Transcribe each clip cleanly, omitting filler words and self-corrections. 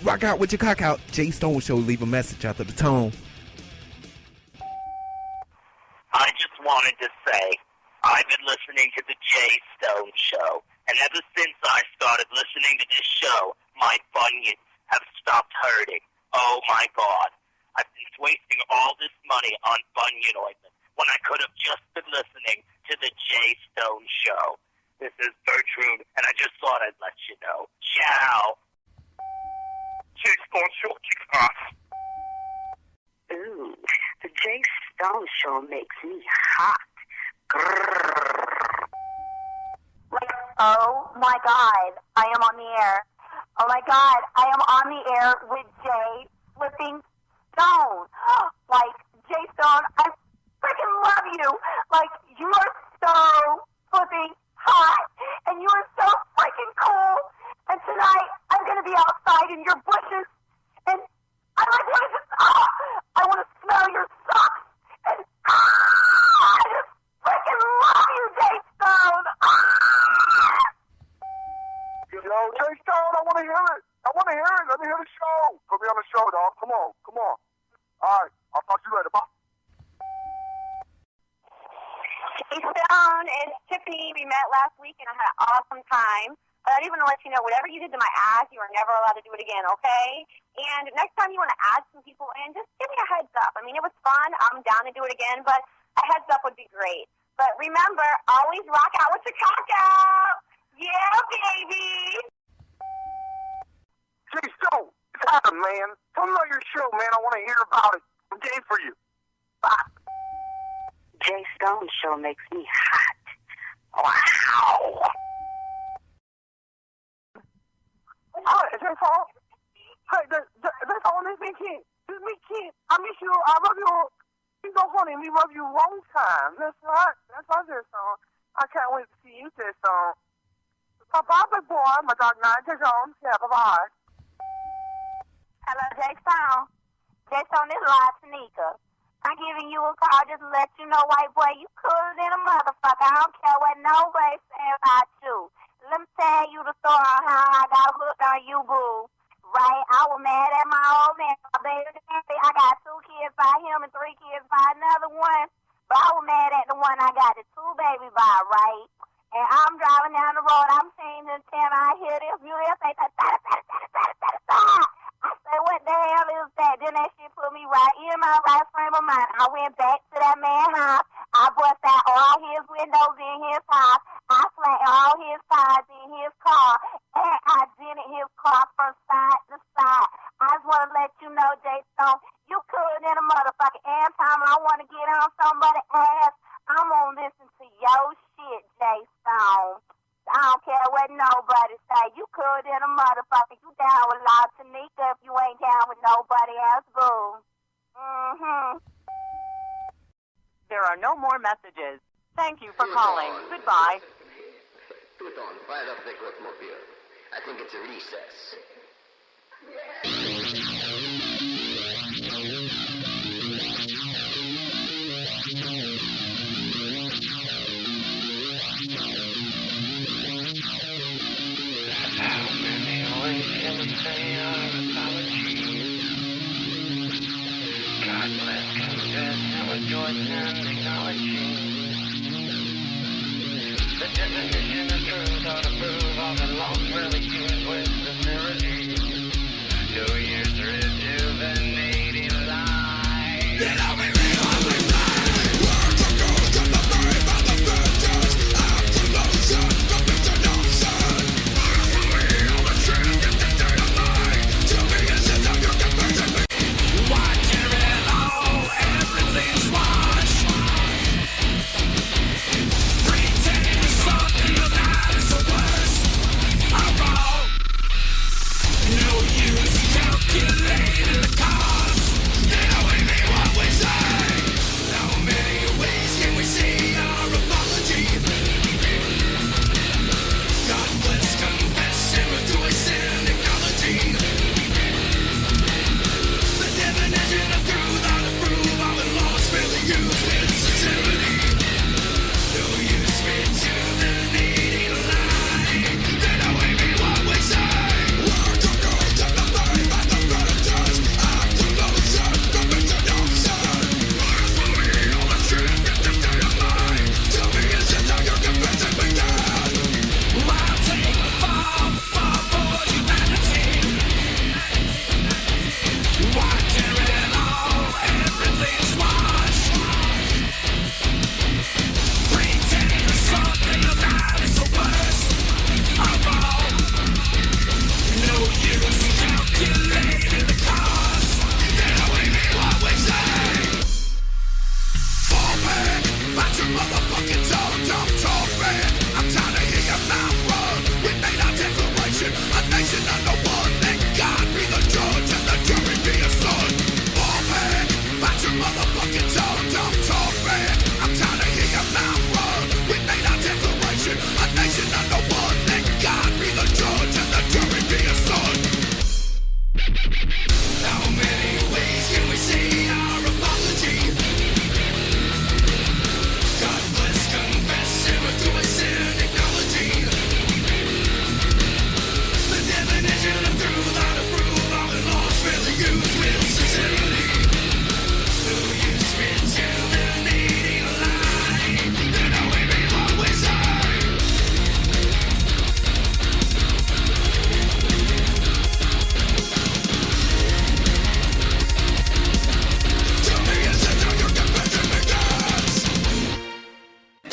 Rock out with your cock out. Jay Stone Show. Leave a message after the tone. I just wanted to say, I've been listening to the Jay Stone Show, and ever since I started listening to this show, my bunions have stopped hurting. Oh my God. I've been wasting all this money on bunion ointment when I could have just been listening to the Jay Stone Show. This is Gertrude, and I just thought I'd let you know. Ciao. Jay Stone Show kicks off. Ooh, the Jay Stone Show makes me hot. Grrr. Oh my God, I am on the air. Oh my God, I am on the air with Jay flipping Stone. Like, Jay Stone, I freaking love you. Like, you are so flipping hot, and you are so freaking cool. And tonight, I'm going to be outside in your bushes, and I like want to just, I want to smell your socks, and I just freaking love you, Jay Stone. Yo, Jay Stone, I want to hear it. I want to hear it. Let me hear the show. Put me on the show, dog. Come on. Come on. All right. I'll talk to you later. Bye. Jay Stone, it's Tiffany. We met last week, and I had an awesome time. But I just want to let you know, whatever you did to my ass, you are never allowed to do it again, okay? And next time you want to add some people in, just give me a heads up. I mean, it was fun. I'm down to do it again, but a heads up would be great. But remember, always rock out with your cock out. Yeah, baby. Jay Stone, it's happened, man. Tell me about your show, man. I want to hear about it. I'm game for you. Bye. Jay Stone Show makes me hot. Wow. Hi, is that all? Hi, that's all. This me, kid. This me, kid. I miss you. I love you. You're so funny. We love you a long time. That's right. That's our Jay Stone. I can't wait to see you, Jay Stone. Bye-bye, big boy. My dog night. Jay Stone. Yeah, bye-bye. Hello, Jay Stone. Jay Stone, this is Live Tanika. I'm giving you a call just to let you know, white boy, you cooler than a motherfucker. I don't care what nobody say about you. Let me tell you the story on how I got hooked on you, boo. Right? I was mad at my old man, my baby daddy. I got 2 kids by him and 3 kids by another one. But I was mad at the one I got the 2 babies by, right? And I'm driving down the road. I'm seeing this and I hear this music. I say, what the hell is that? Then that shit put me right in my right frame of mind. I went back to that man's house. I bust out all his windows in his house. I slammed all his tires in his car. And I dented his car from side to side. I just want to let you know, Jay Stone, you could than a motherfucker. Every time I want to get on somebody's ass, I'm going to listen to your shit, Jay Stone. I don't care what nobody say. You could than a motherfucker. You down with Live Tanika if you ain't down with nobody else, boo. Mm-hmm. There are no more messages. Thank you for calling. Goodbye. Put on, fire up the Grossmobile. I think it's a recess. How many ways can we say our apologies? God bless, confess, and rejoice and acknowledging the definition of truth ought to prove all the long really used with sincerity. 2 years to rejuvenating life. Get out of me, ugly thing! Where to go to the very by the vengeance? Absolution, the bitter nonsense. Honestly, all the truth is the state of mind. To me, it's as if you can vision me. Watching it all, everything's washed. Pretending something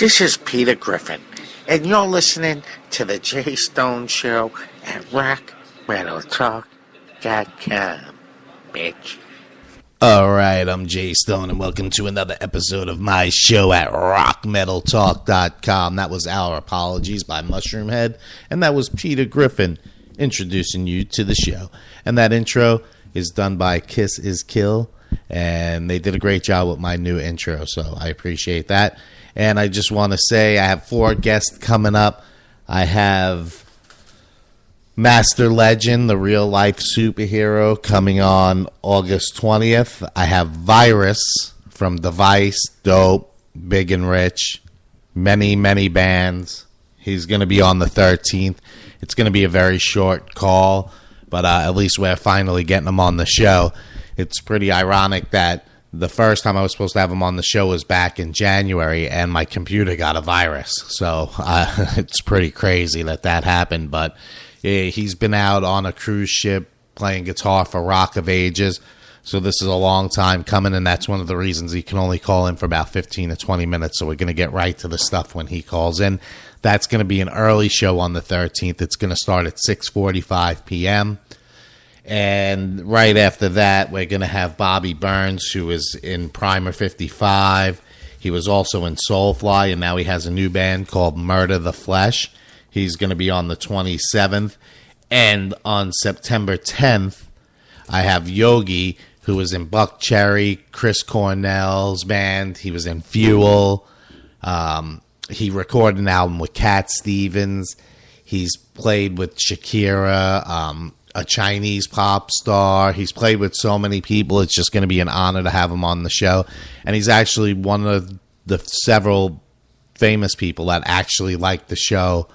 This is Peter Griffin, and you're listening to The Jay Stone Show at RockMetalTalk.com, bitch. All right, I'm Jay Stone, and welcome to another episode of my show at RockMetalTalk.com. That was Our Apologies by Mushroomhead, and that was Peter Griffin introducing you to the show. And that intro is done by Kiss Is Kill, and they did a great job with my new intro, so I appreciate that. And I just want to say I have 4 guests coming up. I have Master Legend, the real-life superhero, coming on August 20th. I have Virus from Device, Dope, Big and Rich, many, many bands. He's going to be on the 13th. It's going to be a very short call, but at least we're finally getting him on the show. It's pretty ironic that the first time I was supposed to have him on the show was back in January, and my computer got a virus. So it's pretty crazy that happened. But he's been out on a cruise ship playing guitar for Rock of Ages. So this is a long time coming, and that's one of the reasons he can only call in for about 15 to 20 minutes. So we're going to get right to the stuff when he calls in. That's going to be an early show on the 13th. It's going to start at 6:45 p.m., and right after that, we're going to have Bobby Burns, who is in Primer 55. He was also in Soulfly, and now he has a new band called Murder the Flesh. He's going to be on the 27th. And on September 10th, I have Yogi, who was in Buck Cherry, Chris Cornell's band. He was in Fuel. He recorded an album with Cat Stevens. He's played with Shakira, a Chinese pop star. He's played with so many people. It's just going to be an honor to have him on the show. And he's actually one of the several famous people that actually like the show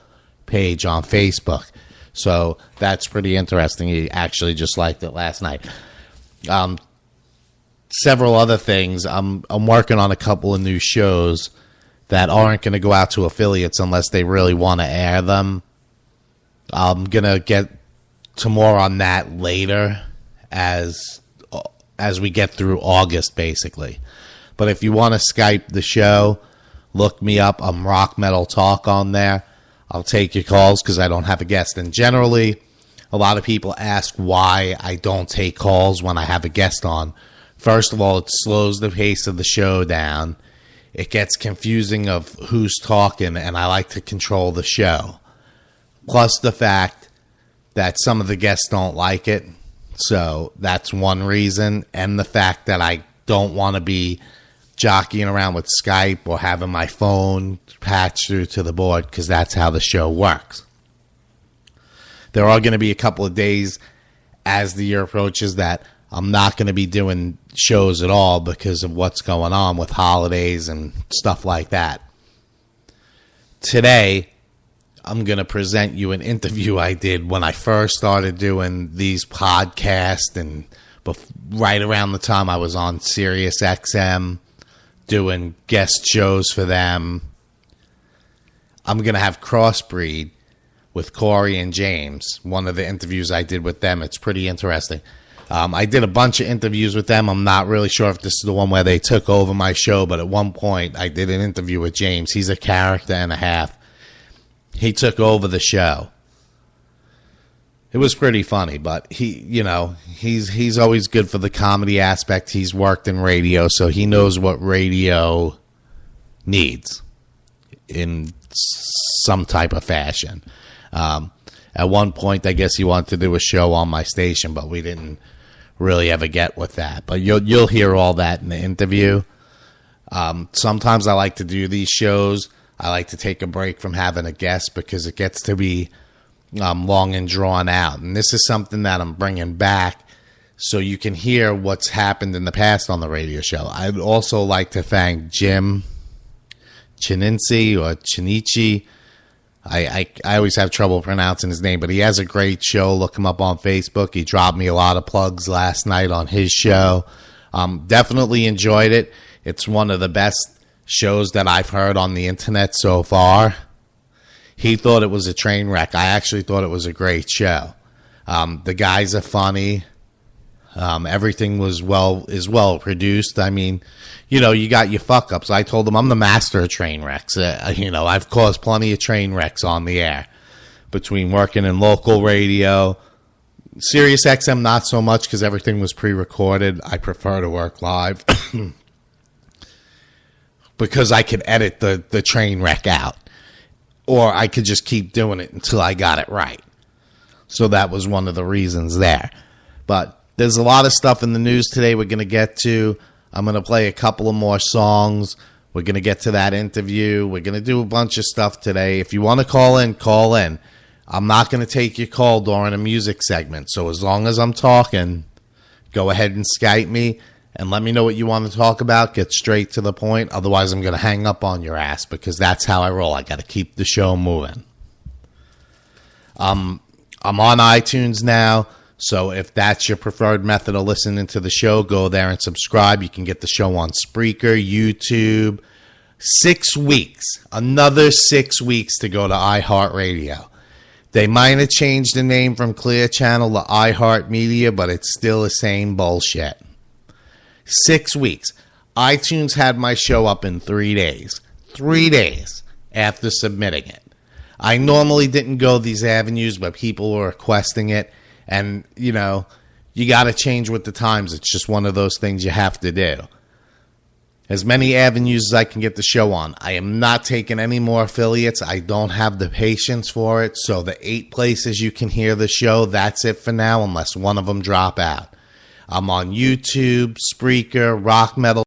page on Facebook. So that's pretty interesting. He actually just liked it last night. Several other things. I'm working on a couple of new shows that aren't going to go out to affiliates unless they really want to air them. I'm going to get to more on that later as we get through August, basically. But if you want to Skype the show, look me up. I'm Rock Metal Talk on there. I'll take your calls because I don't have a guest. And generally, a lot of people ask why I don't take calls when I have a guest on. First of all, it slows the pace of the show down. It gets confusing of who's talking, and I like to control the show. Plus the fact that some of the guests don't like it. So that's one reason. And the fact that I don't want to be jockeying around with Skype or having my phone patched through to the board, because that's how the show works. There are going to be a couple of days as the year approaches that I'm not going to be doing shows at all because of what's going on with holidays and stuff like that. Today, I'm going to present you an interview I did when I first started doing these podcasts, and right around the time I was on Sirius XM doing guest shows for them. I'm going to have CROSSBREED with Corey and James, one of the interviews I did with them. It's pretty interesting. I did a bunch of interviews with them. I'm not really sure if this is the one where they took over my show, but at one point I did an interview with James. He's a character and a half. He took over the show. It was pretty funny, but he's always good for the comedy aspect. He's worked in radio, so he knows what radio needs in some type of fashion. At one point, I guess he wanted to do a show on my station, but we didn't really ever get with that. But you'll hear all that in the interview. Sometimes I like to do these shows. I like to take a break from having a guest because it gets to be long and drawn out. And this is something that I'm bringing back so you can hear what's happened in the past on the radio show. I'd also like to thank Jim Chininci or Chinichi. I always have trouble pronouncing his name, but he has a great show. Look him up on Facebook. He dropped me a lot of plugs last night on his show. Definitely enjoyed it. It's one of the best shows that I've heard on the internet so far. He thought it was a train wreck. I actually thought it was a great show. The guys are funny. Everything is well produced. I mean, you know, you got your fuck ups. I told them I'm the master of train wrecks. You know, I've caused plenty of train wrecks on the air between working in local radio. Sirius XM, not so much because everything was pre-recorded. I prefer to work live because I could edit the train wreck out, or I could just keep doing it until I got it right. So that was one of the reasons there. But there's a lot of stuff in the news today we're going to get to. I'm going to play a couple of more songs. We're going to get to that interview. We're going to do a bunch of stuff today. If you want to call in, call in. I'm not going to take your call during a music segment. So as long as I'm talking, go ahead and Skype me and let me know what you want to talk about. Get straight to the point. Otherwise, I'm going to hang up on your ass because that's how I roll. I got to keep the show moving. I'm on iTunes now. So if that's your preferred method of listening to the show, go there and subscribe. You can get the show on Spreaker, YouTube. 6 weeks. Another 6 weeks to go to iHeartRadio. They might have changed the name from Clear Channel to iHeartMedia, but it's still the same bullshit. 6 weeks. iTunes had my show up in 3 days. 3 days after submitting it. I normally didn't go these avenues, but people were requesting it. And, you know, you got to change with the times. It's just one of those things you have to do. As many avenues as I can get the show on. I am not taking any more affiliates. I don't have the patience for it. So the 8 places you can hear the show, that's it for now, unless one of them drop out. I'm on YouTube, Spreaker, Rock Metal.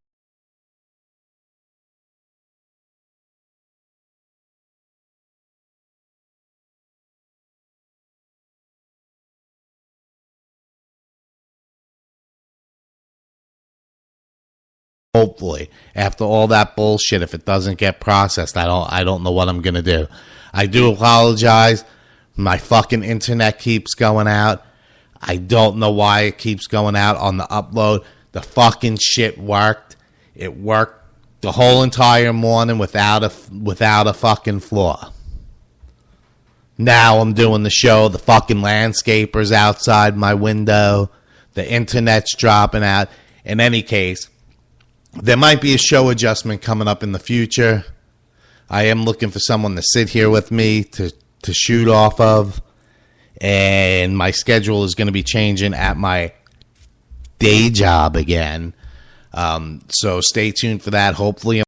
Hopefully, after all that bullshit, if it doesn't get processed, I don't know what I'm gonna do. I do apologize. My fucking internet keeps going out. I don't know why it keeps going out on the upload. The fucking shit worked. It worked the whole entire morning without a fucking flaw. Now I'm doing the show. The fucking landscaper's outside my window. The internet's dropping out. In any case, there might be a show adjustment coming up in the future. I am looking for someone to sit here with me to shoot off of. And my schedule is going to be changing at my day job again. So stay tuned for that. Hopefully